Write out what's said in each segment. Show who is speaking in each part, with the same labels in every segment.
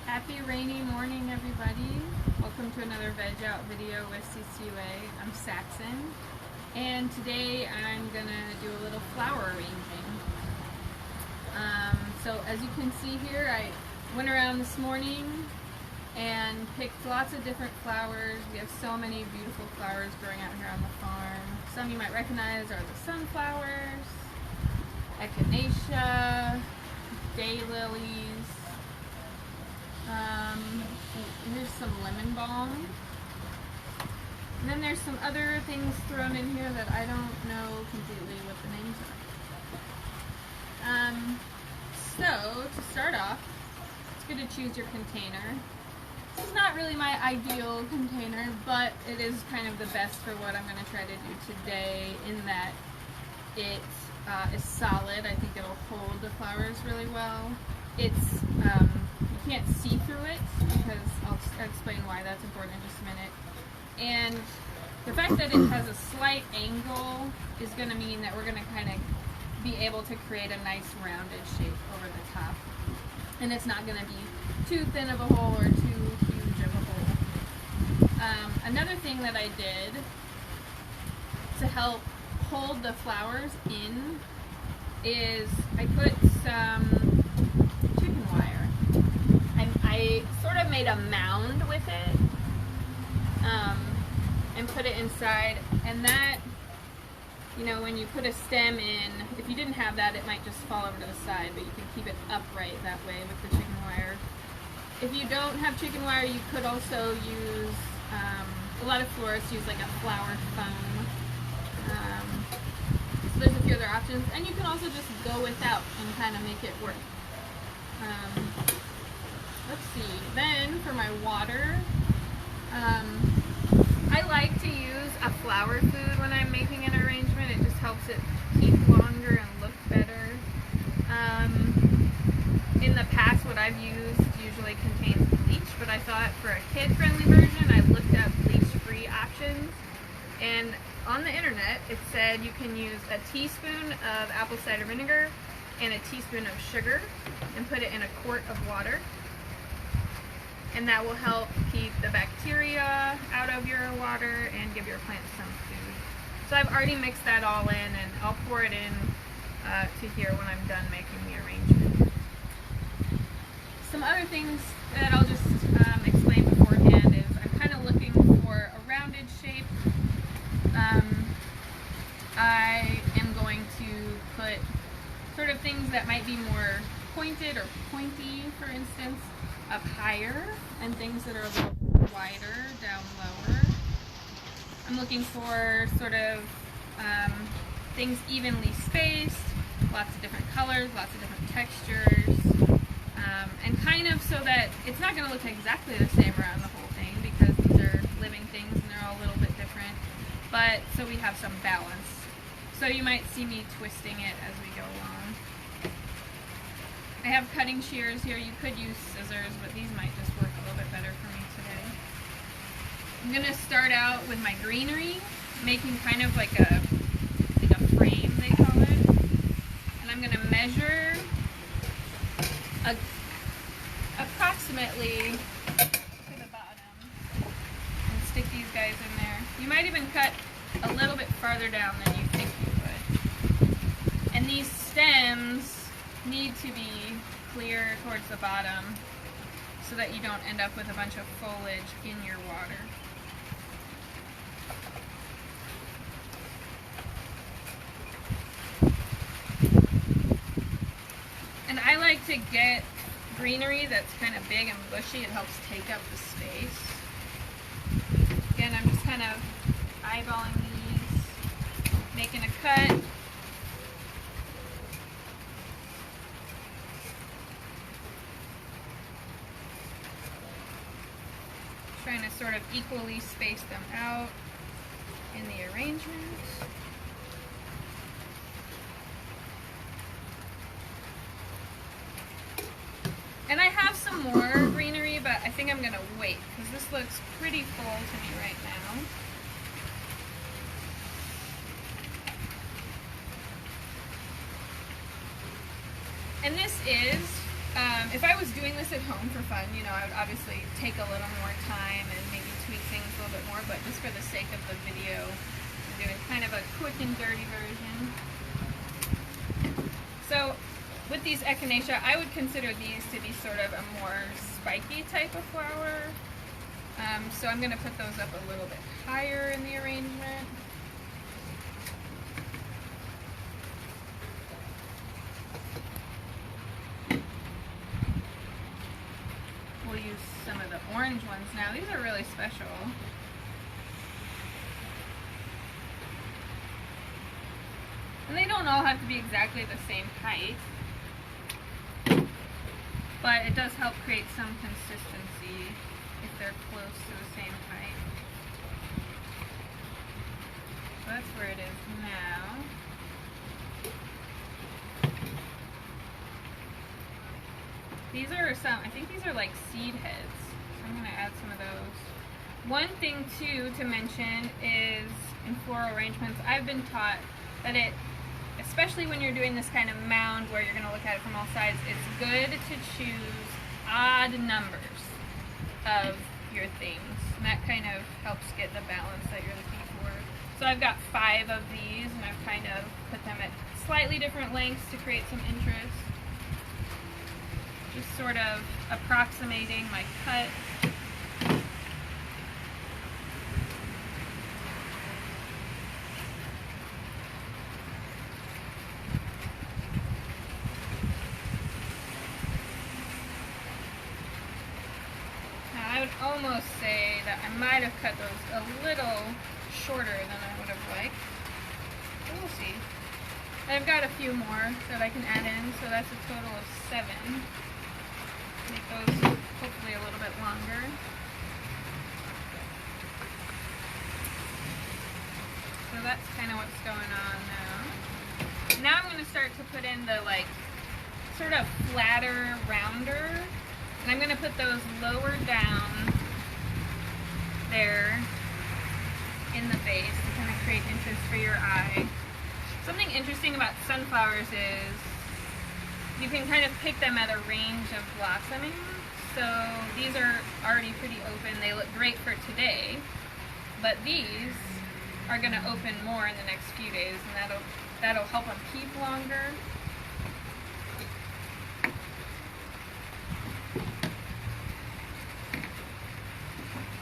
Speaker 1: Happy rainy morning, everybody. Welcome to another VEG Out video with CCUA. I'm Saxon, and today I'm gonna do a little flower arranging. So as you can see here, I went around this morning and picked lots of different flowers. We have so many beautiful flowers growing out here on the farm. Some you might recognize are the sunflowers, echinacea, daylilies. Here's some lemon balm. And then there's some other things thrown in here that I don't know completely what the names are. So, to start off, it's good to choose your container. This is not really my ideal container, but it is kind of the best for what I'm going to try to do today, in that it is solid. I think it'll hold the flowers really well. It's you can't see through it, because I'll explain why that's important in just a minute. And the fact that it has a slight angle is going to mean that we're going to kind of be able to create a nice rounded shape over the top. And it's not going to be too thin of a hole or too huge of a hole. Another thing that I did to help hold the flowers in is I put some chicken wire. I sort of made a mound with it and put it inside, and that, you know, when you put a stem in, if you didn't have that, it might just fall over to the side, but you can keep it upright that way with the chicken wire. If you don't have chicken wire, you could also use, a lot of florists use like a flower foam. So there's a few other options, and you can also just go without and kind of make it work. Let's see, then for my water, I like to use a flower food when I'm making an arrangement. It just helps it keep longer and look better. In the past, what I've used usually contains bleach, but I thought for a kid-friendly version, I looked at bleach-free options, and on the internet it said you can use a teaspoon of apple cider vinegar and a teaspoon of sugar and put it in a quart of water. And that will help keep the bacteria out of your water and give your plants some food. So I've already mixed that all in, and I'll pour it in to here when I'm done making the arrangement. Some other things that I'll just explain beforehand is I'm kind of looking for a rounded shape. I am going to put sort of things that might be more pointed or pointy, for instance, up higher, and things that are a little wider down lower. I'm looking for sort of things evenly spaced, lots of different colors, lots of different textures, and kind of so that it's not going to look exactly the same around the whole thing, because these are living things and they're all a little bit different, but so we have some balance. So you might see me twisting it as we go along. I have cutting shears here. You could use scissors, but these might just work a little bit better for me today. I'm going to start out with my greenery, making kind of like a frame, they call it. And I'm going to measure approximately to the bottom and stick these guys in there. You might even cut a little bit farther down than you think you would. And these stems need to be clear towards the bottom so that you don't end up with a bunch of foliage in your water. And I like to get greenery that's kind of big and bushy. It helps take up the space. Again, I'm just kind of eyeballing these, making a cut. Trying to sort of equally space them out in the arrangement. And I have some more greenery, but I think I'm going to wait, because this looks pretty full to me right now. And this is If I was doing this at home for fun, you know, I would obviously take a little more time and maybe tweak things a little bit more, but just for the sake of the video, I'm doing kind of a quick and dirty version. So with these echinacea, I would consider these to be sort of a more spiky type of flower. So I'm going to put those up a little bit higher in the arrangement. We'll use some of the orange ones now. These are really special. And they don't all have to be exactly the same height, but it does help create some consistency if they're close to the same height. So that's where it is now. These are some, I think these are like seed heads. So I'm going to add some of those. One thing too to mention is in floral arrangements, I've been taught that it, especially when you're doing this kind of mound where you're going to look at it from all sides, it's good to choose odd numbers of your things. And that kind of helps get the balance that you're looking for. So I've got 5 of these and I've kind of put them at slightly different lengths to create some interest. Just sort of approximating my cut. Now I would almost say that I might have cut those a little shorter than I would have liked. But we'll see. I've got a few more that I can add in, so that's a total of 7. Make those hopefully a little bit longer. So that's kind of what's going on now. Now I'm going to start to put in the like sort of flatter, rounder, and I'm going to put those lower down there in the base to kind of create interest for your eye. Something interesting about sunflowers is you can kind of pick them at a range of blossoming. So these are already pretty open. They look great for today, but these are going to open more in the next few days, and that'll help them keep longer.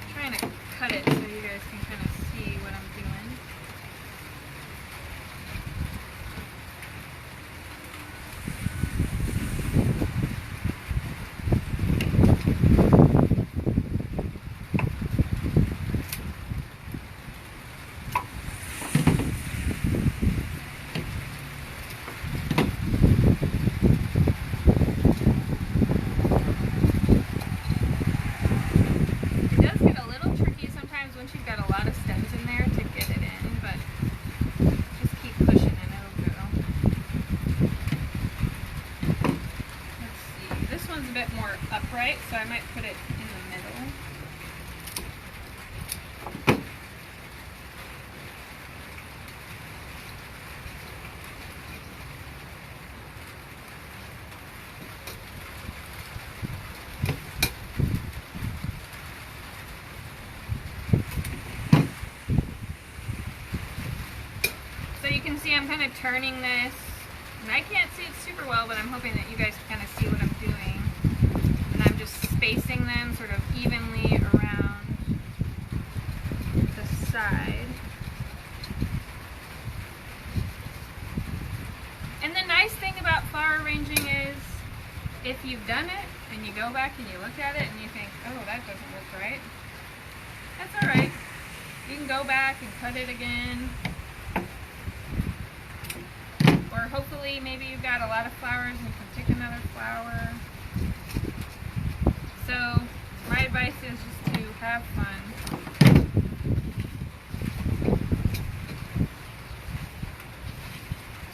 Speaker 1: I'm trying to cut it so you guys can kind of see what I'm doing. Upright, so I might put it in the middle. So you can see I'm kind of turning this, and I can't see it super well, but I'm hoping that you guys can kind of see what I'm doing. Spacing them sort of evenly around the side. And the nice thing about flower arranging is if you've done it and you go back and you look at it and you think, oh, that doesn't look right, that's alright. You can go back and cut it again. Or hopefully maybe you've got a lot of flowers and you can pick another flower. So my advice is just to have fun.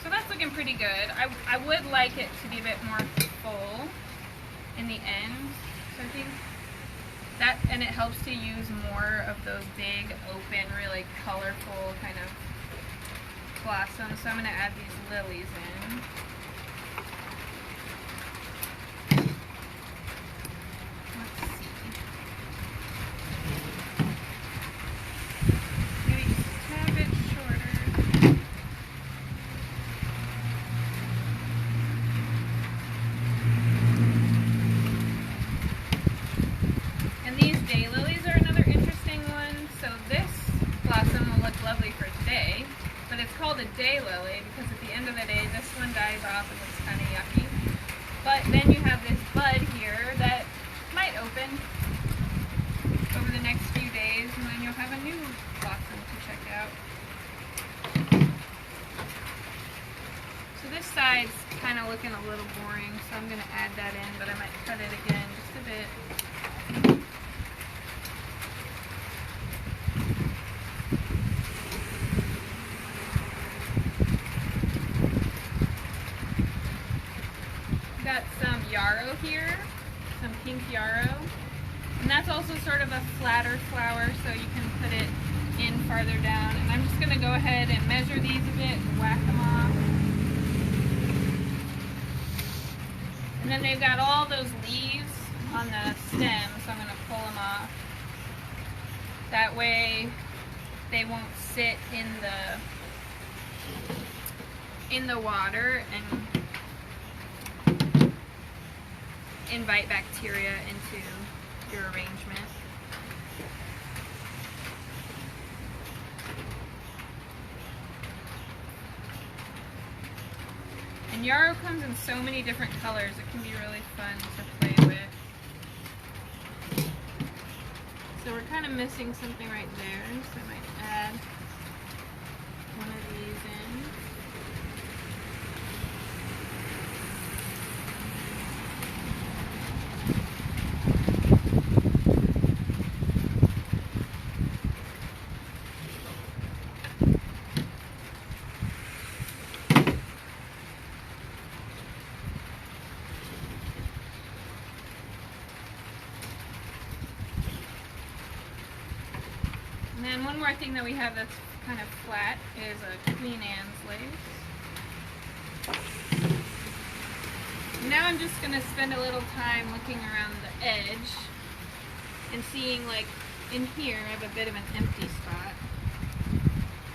Speaker 1: So that's looking pretty good. I would like it to be a bit more full in the end. So I think that, and it helps to use more of those big, open, really colorful kind of blossoms. So I'm going to add these lilies in. daylily, because at the end of the day, this one dies off and it's kind of yucky. But then you have this bud here that might open over the next few days, and then you'll have a new blossom to check out. So this side's kind of looking a little boring, so I'm going to add that in, but I might cut it again just a bit. Got some yarrow here, some pink yarrow, and that's also sort of a flatter flower, so you can put it in farther down. And I'm just going to go ahead and measure these a bit and whack them off. And then they've got all those leaves on the stem, so I'm going to pull them off. That way they won't sit in the water and invite bacteria into your arrangement. And yarrow comes in so many different colors, it can be really fun to play with. So we're kind of missing something right there, so I might add one of these in. And then one more thing that we have that's kind of flat is a Queen Anne's lace. Now I'm just going to spend a little time looking around the edge and seeing, like, in here I have a bit of an empty spot.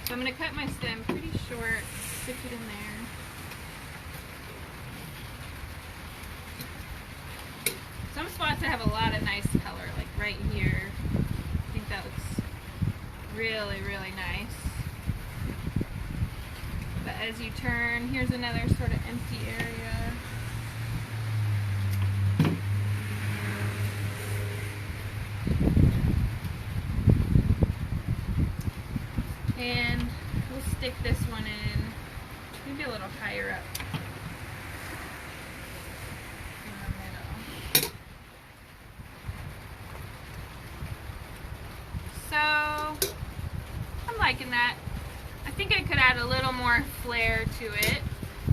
Speaker 1: So I'm going to cut my stem pretty short, stick it in there. Some spots I have a lot of nice color, like right here. I think that looks really, really nice. But as you turn, here's another sort of empty area. And we'll stick this one in, maybe a little higher up in the middle. So I'm liking that. I think I could add a little more flair to it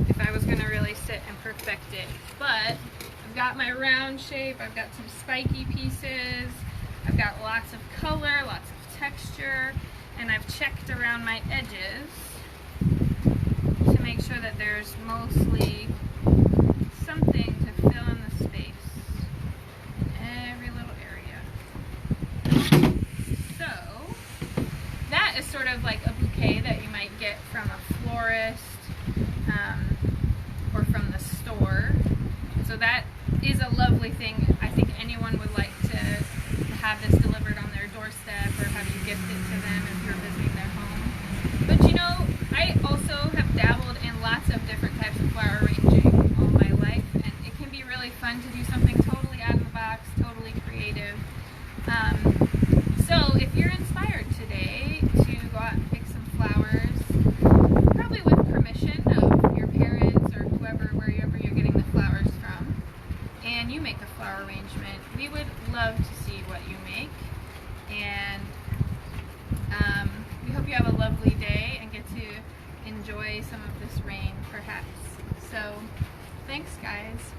Speaker 1: if I was going to really sit and perfect it. But I've got my round shape, I've got some spiky pieces, I've got lots of color, lots of texture, and I've checked around my edges to make sure that there's mostly something to fill in the space in every little area. So that is sort of like a bouquet that you might get from a florist or from the store. So that is a lovely thing. I think anyone would like to have this delivered on their doorstep or have you gift it to them if you're visiting their home. But you know, I also have dabbled in lots of different types of flower arranging all my life, and it can be really fun to do something totally out of the box, totally creative. So if you're inspired today to go out and pick some flowers, probably with permission of your parents or whoever, wherever you're getting the flowers from, and you make a flower arrangement, we would love to see what you make. And we hope you have a lovely day and get to enjoy some of this rain, perhaps. So, thanks guys.